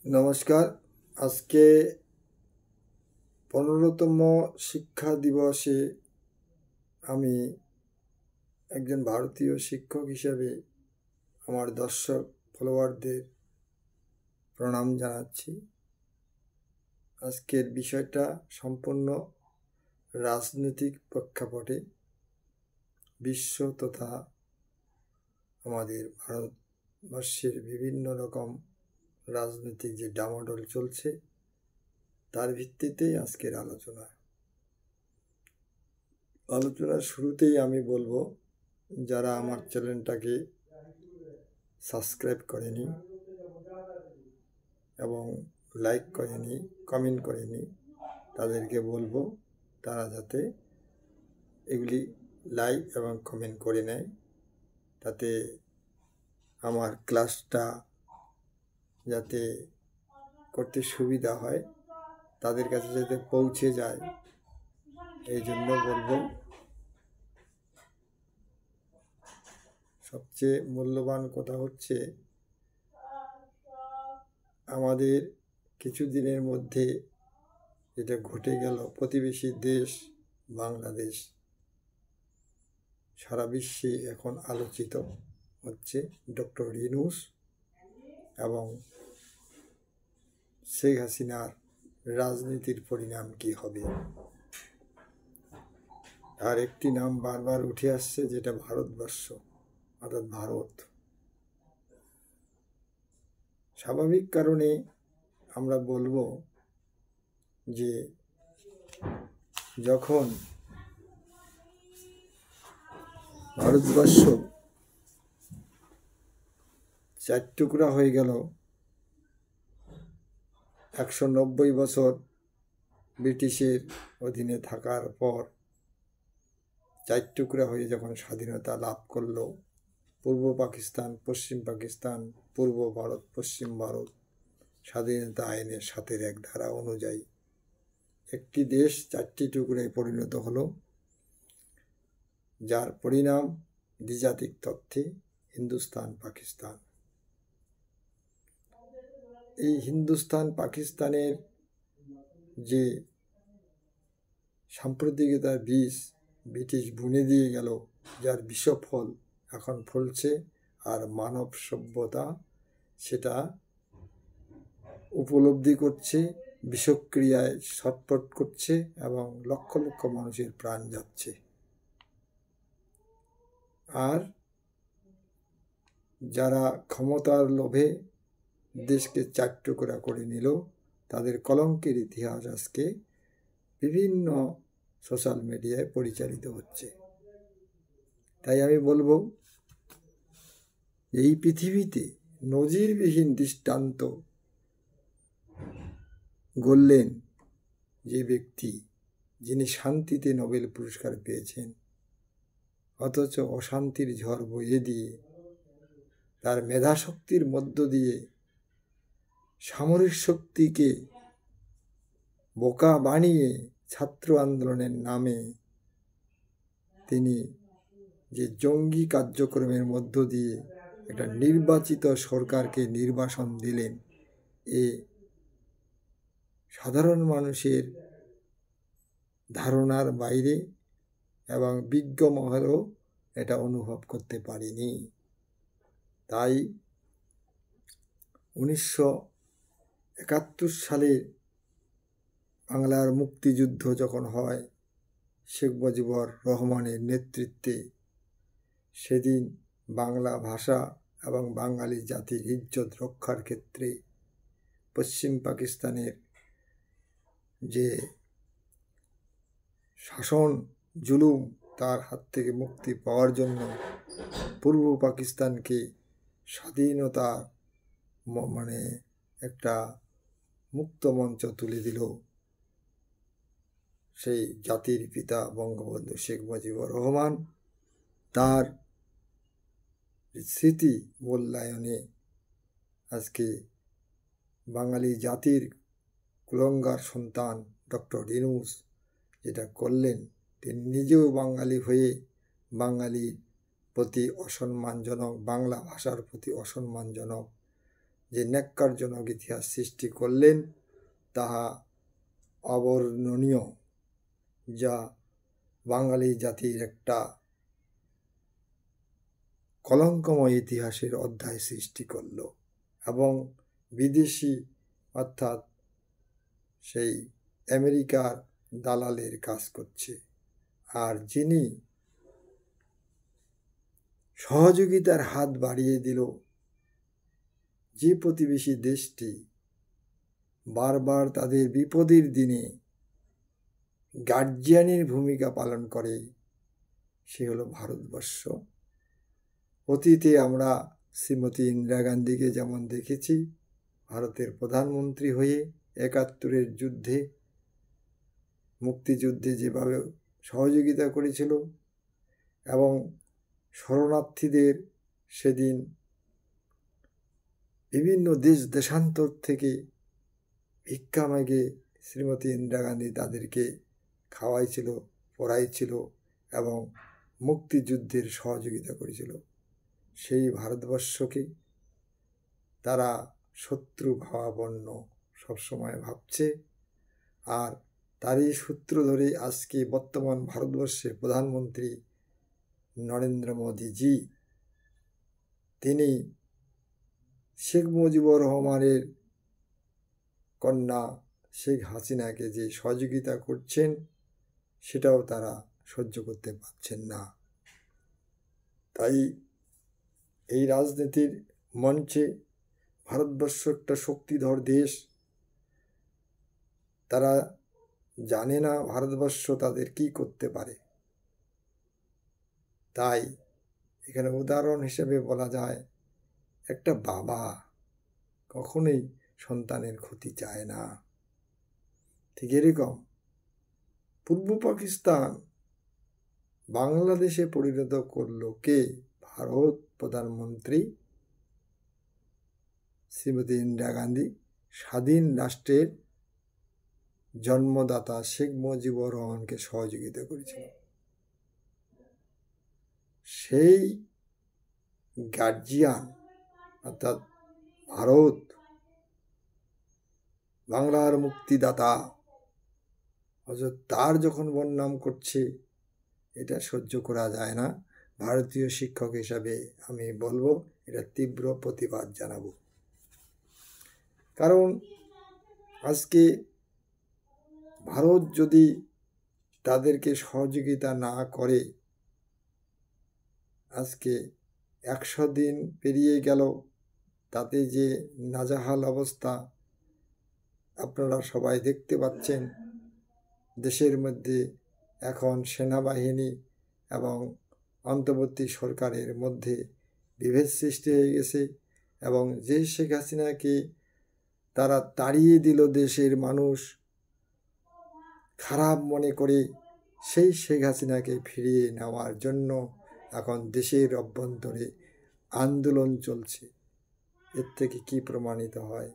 নমস্কার। আজকে 15তম শিক্ষা দিবসে আমি একজন ভারতীয় শিক্ষক হিসেবে আমার দর্শক ফলোয়ারদের প্রণাম জানাচ্ছি। আজকের বিষয়টা সম্পূর্ণ রাজনৈতিক প্রেক্ষাপটে বিশ্ব তথা আমাদের ভারতবর্ষের বিভিন্ন রকম রাজনৈতিক যে ডামাডোল চলছে তার ভিত্তিতেই আজকের আলোচনার শুরুতেই আমি বলবো, যারা আমার চ্যানেলটাকে সাবস্ক্রাইব করেনি এবং লাইক করেনি, কমেন্ট করেনি, তাদেরকে বলবো তারা যাতে এগুলি লাইক এবং কমেন্ট করে নেয়, তাতে আমার ক্লাসটা যাতে করতে সুবিধা হয়, তাদের কাছে যাতে পৌঁছে যায়, এই জন্য বলবো। সবচেয়ে মূল্যবান কথা হচ্ছে, আমাদের কিছুদিনের মধ্যে যেটা ঘটে গেল, প্রতিবেশী দেশ বাংলাদেশ সারা বিশ্বে এখন আলোচিত হচ্ছে ডক্টর ইউনূস এবং শেখ হাসিনার রাজনীতির পরিণাম কি হবে। আর একটি নাম বারবার উঠে আসছে, যেটা ভারতবর্ষ, অর্থাৎ ভারত। স্বাভাবিক কারণে আমরা বলবো যে যখন ভারতবর্ষ চার টুকরা হয়ে গেল, 190 বছর ব্রিটিশের অধীনে থাকার পর চার টুকরা হয়ে যখন স্বাধীনতা লাভ করলো, পূর্ব পাকিস্তান, পশ্চিম পাকিস্তান, পূর্ব ভারত, পশ্চিম ভারত, স্বাধীনতা আইনের 7-1 ধারা অনুযায়ী একটি দেশ 4টি টুকরায় পরিণত হলো, যার পরিণাম দ্বিজাতিক তত্ত্বে হিন্দুস্তান পাকিস্তান। এই হিন্দুস্তান পাকিস্তানের যে সাম্প্রতিকতার বীজ ব্রিটিশ বুনে দিয়ে গেল, যার বিষফল এখন ফলছে, আর মানব সভ্যতা সেটা উপলব্ধি করছে, বিষক্রিয়ায় ছটফট করছে এবং লক্ষ লক্ষ মানুষের প্রাণ যাচ্ছে। আর যারা ক্ষমতার লোভে দেশকে 4 টুকরা করে নিল, তাদের কলঙ্কের ইতিহাস আজকে বিভিন্ন সোশ্যাল মিডিয়ায় পরিচালিত হচ্ছে। তাই আমি বলবো, এই পৃথিবীতে নজিরবিহীন দৃষ্টান্ত গড়লেন যে ব্যক্তি, যিনি শান্তিতে নোবেল পুরস্কার পেয়েছেন, অথচ অশান্তির ঝড় বইয়ে দিয়ে তার মেধাশক্তির মধ্য দিয়ে সামরিক শক্তিকে বোকা বানিয়ে ছাত্র আন্দোলনের নামে তিনি যে জঙ্গি কার্যক্রমের মধ্য দিয়ে একটা নির্বাচিত সরকারকে নির্বাসন দিলেন, এ সাধারণ মানুষের ধারণার বাইরে এবং বিজ্ঞ মহলও এটা অনুভব করতে পারেনি। তাই 1971 সালে বাংলার মুক্তিযুদ্ধ যখন হয় শেখ মুজিবুর রহমানের নেতৃত্বে, সেদিন বাংলা ভাষা এবং বাঙালি জাতির ইজ্জত রক্ষার ক্ষেত্রে পশ্চিম পাকিস্তানের যে শাসন জুলুম, তার হাত থেকে মুক্তি পাওয়ার জন্য পূর্ব পাকিস্তানকে স্বাধীনতা একটা মুক্ত মঞ্চ তুলে দিল সেই জাতির পিতা বঙ্গবন্ধু শেখ মুজিবুর রহমান। তার স্মৃতি মূল্যায়নে আজকে বাঙালি জাতির কুলঙ্গার সন্তান ডক্টর ইউনূস যেটা করলেন, তিনি নিজেও বাঙালি হয়ে বাঙালির প্রতি অসম্মানজনক, বাংলা ভাষার প্রতি অসম্মানজনক যে ন্যাক্কারজনক ইতিহাস সৃষ্টি করলেন তাহা অবর্ণনীয়, যা বাঙালি জাতির একটা কলঙ্কময় ইতিহাসের অধ্যায় সৃষ্টি করল এবং বিদেশি অর্থাৎ সেই আমেরিকার দালালের কাজ করছে। আর যিনি সহযোগিতার হাত বাড়িয়ে দিল, যে প্রতিবেশী দেশটি বারবার তাদের বিপদের দিনে গার্জিয়ানের ভূমিকা পালন করে, সে হলো ভারতবর্ষ। অতীতে আমরা শ্রীমতী ইন্দিরা গান্ধীকে যেমন দেখেছি ভারতের প্রধানমন্ত্রী হয়ে ৭১-এর যুদ্ধে, মুক্তিযুদ্ধে যেভাবে সহযোগিতা করেছিল এবং শরণার্থীদের সেদিন বিভিন্ন দেশান্তর থেকে ভিক্ষা মাগে শ্রীমতী ইন্দিরা গান্ধী তাদেরকে খাওয়াইছিল, পড়াইছিল এবং মুক্তিযুদ্ধের সহযোগিতা করেছিল। সেই ভারতবর্ষকে তারা শত্রু ভাবাপন্ন সবসময় ভাবছে। আর তারই সূত্র ধরে আজকে বর্তমান ভারতবর্ষের প্রধানমন্ত্রী নরেন্দ্র মোদীজি, তিনি শেখ মুজিবুর রহমানের কন্যা শেখ হাসিনাকে যে সহযোগিতা করছেন সেটাও তারা সহ্য করতে পারছেন না। তাই এই রাজনীতির মঞ্চে ভারতবর্ষ একটা শক্তিধর দেশ, তারা জানে না ভারতবর্ষ তাদের কি করতে পারে। তাই এখানে উদাহরণ হিসেবে বলা যায়, একটা বাবা কখনোই সন্তানের ক্ষতি চায় না। ঠিক এরকম পূর্ব পাকিস্তান বাংলাদেশে পরিণত করলো কে? ভারত প্রধানমন্ত্রী শ্রীমতী ইন্দিরা গান্ধী, স্বাধীন রাষ্ট্রের জন্মদাতা শেখ মুজিবুর রহমানকে সহযোগিতা করেছিল। সেই গার্জিয়ান অর্থাৎ ভারত, বাংলার মুক্তিদাতা, তার যখন বদনাম করছে, এটা সহ্য করা যায় না। ভারতীয় শিক্ষক হিসাবে আমি বলবো, এটা তীব্র প্রতিবাদ জানাবো। কারণ আজকে ভারত যদি তাদেরকে সহযোগিতা না করে, আজকে ১০০ দিন পেরিয়ে গেল, তাতে যে নাজেহাল অবস্থা আপনারা সবাই দেখতে পাচ্ছেন। দেশের মধ্যে এখন সেনাবাহিনী এবং অন্তর্বর্তী সরকারের মধ্যে বিভেদ সৃষ্টি হয়ে গেছে এবং যে শেখ হাসিনাকে তারা তাড়িয়ে দিল, দেশের মানুষ খারাপ মনে করে সেই শেখ হাসিনাকে ফিরিয়ে নেওয়ার জন্য এখন দেশের অভ্যন্তরে আন্দোলন চলছে। এর থেকে কি প্রমাণিত হয়?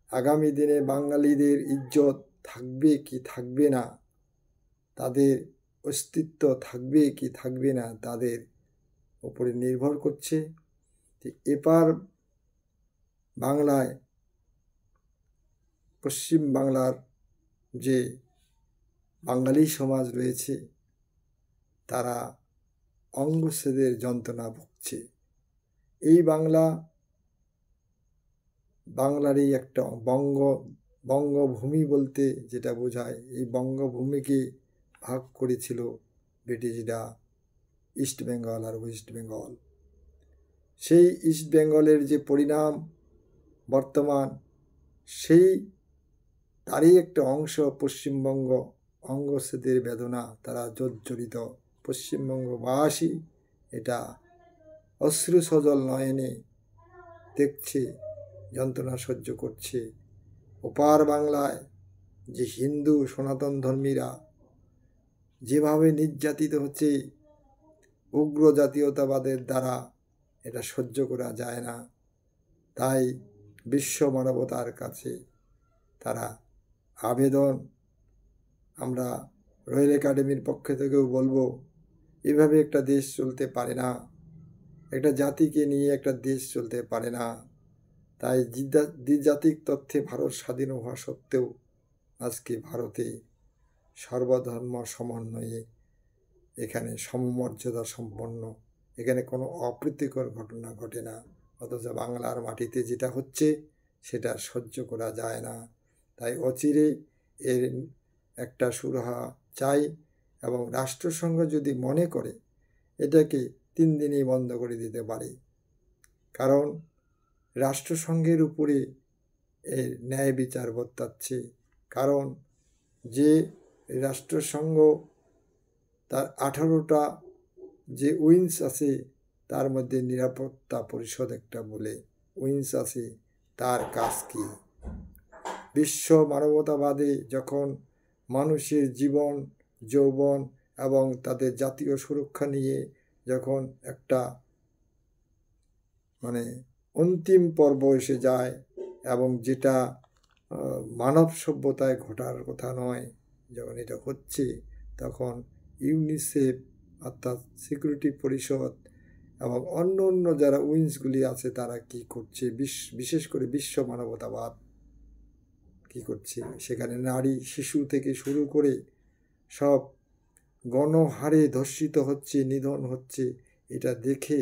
আগামী দিনে বাঙালিদের ইজ্জত থাকবে কি থাকবে না, তাদের অস্তিত্ব থাকবে কি থাকবে না, তাদের উপরে নির্ভর করছে। এপার বাংলায়, পশ্চিম বাংলার যে বাঙালি সমাজ রয়েছে, তারা অঙ্গচ্ছেদের যন্ত্রণা ভুগছে। এই বাংলারই একটা বঙ্গভূমি বলতে যেটা বোঝায়, এই বঙ্গভূমিকে ভাগ করেছিল ব্রিটিশরা, ইস্ট বেঙ্গল আর ওয়েস্ট বেঙ্গল। সেই ইস্ট বেঙ্গলের যে পরিণাম বর্তমান, সেই তারই একটা অংশ পশ্চিমবঙ্গ। অঙ্গচ্ছেদের বেদনা তারা জর্জরিত। পশ্চিমবঙ্গবাসী এটা অশ্রু সজল নয়নে দেখছে, যন্ত্রণা সহ্য করছে। ওপার বাংলায় যে হিন্দু সনাতন ধর্মীরা যেভাবে নির্যাতিত হচ্ছে উগ্র জাতীয়তাবাদের দ্বারা, এটা সহ্য করা যায় না। তাই বিশ্ব মানবতার কাছে তারা আবেদন, আমরা রয়্যাল একাডেমির পক্ষ থেকেও বলবো, এভাবে একটা দেশ চলতে পারে না, একটা জাতিকে নিয়ে একটা দেশ চলতে পারে না। তাই দ্বিজাতিক তথ্যে ভারত স্বাধীন হওয়া সত্ত্বেও আজকে ভারতে সর্বধর্ম সমন্বয়ে এখানে সমমর্যাদা সম্পন্ন, এখানে কোনো অপ্রীতিকর ঘটনা ঘটে না। অথচ বাংলার মাটিতে যেটা হচ্ছে সেটা সহ্য করা যায় না। তাই অচিরে এর একটা সুরাহা চাই, এবং রাষ্ট্রসংঘ যদি মনে করে এটাকে 3 দিনেই বন্ধ করে দিতে পারে, কারণ রাষ্ট্রসংঘের উপরে এর ন্যায় বিচার বর্তাচ্ছে। কারণ যে রাষ্ট্রসংঘ তার 18টা যে উইংস আছে, তার মধ্যে নিরাপত্তা পরিষদ একটা বলে উইংস আছে, তার কাজ কি? বিশ্ব মানবতাবাদে যখন মানুষের জীবন, যৌবন এবং তাদের জাতীয় সুরক্ষা নিয়ে যখন একটা অন্তিম পর্ব এসে যায়, এবং যেটা মানব সভ্যতায় ঘটার কথা নয়, যখন এটা হচ্ছে, তখন ইউনিসেফ অর্থাৎ সিকিউরিটি পরিষদ এবং অন্য অন্য যারা উইংসগুলি আছে তারা কি করছে, বিশেষ করে বিশ্ব মানবতাবাদ কি করছে, সেখানে নারী শিশু থেকে শুরু করে সব গণহারে ধর্ষিত হচ্ছে, নিধন হচ্ছে। এটা দেখে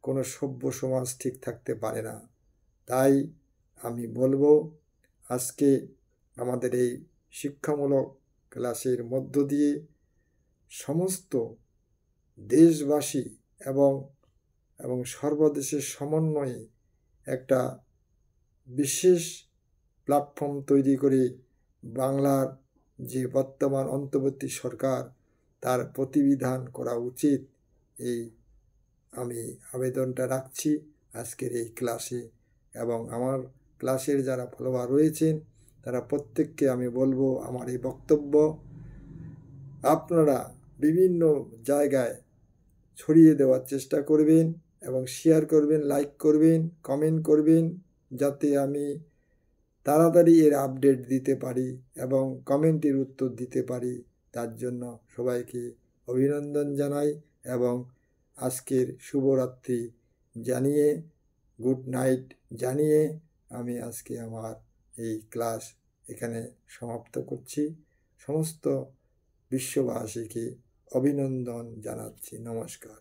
কোনো সভ্য সমাজ ঠিক থাকতে পারে না। তাই আমি বলবো, আজকে আমাদের এই শিক্ষামূলক ক্লাসের মধ্য দিয়ে সমস্ত দেশবাসী এবং সর্বদেশের সমন্বয়ে একটা বিশেষ প্ল্যাটফর্ম তৈরি করে বাংলার যে বর্তমান অন্তর্বর্তী সরকার, তার প্রতিবিধান করা উচিত, এই আমি আবেদনটা রাখছি আজকের এই ক্লাসে। এবং আমার ক্লাসের যারা ফলোয়ার রয়েছেন তারা প্রত্যেককে আমি বলবো, আমার এই বক্তব্য আপনারা বিভিন্ন জায়গায় ছড়িয়ে দেওয়ার চেষ্টা করবেন, এবং শেয়ার করবেন, লাইক করবেন, কমেন্ট করবেন, যাতে আমি তাড়াতাড়ি এর আপডেট দিতে পারি এবং কমেন্টের উত্তর দিতে পারি। তার জন্য সবাইকে অভিনন্দন জানাই, এবং আজকের শুভরাত্রি জানিয়ে, গুড নাইট জানিয়ে আমি আজকে আমার এই ক্লাস এখানে সমাপ্ত করছি। সমস্ত বিশ্ববাসীকে অভিনন্দন জানাচ্ছি। নমস্কার।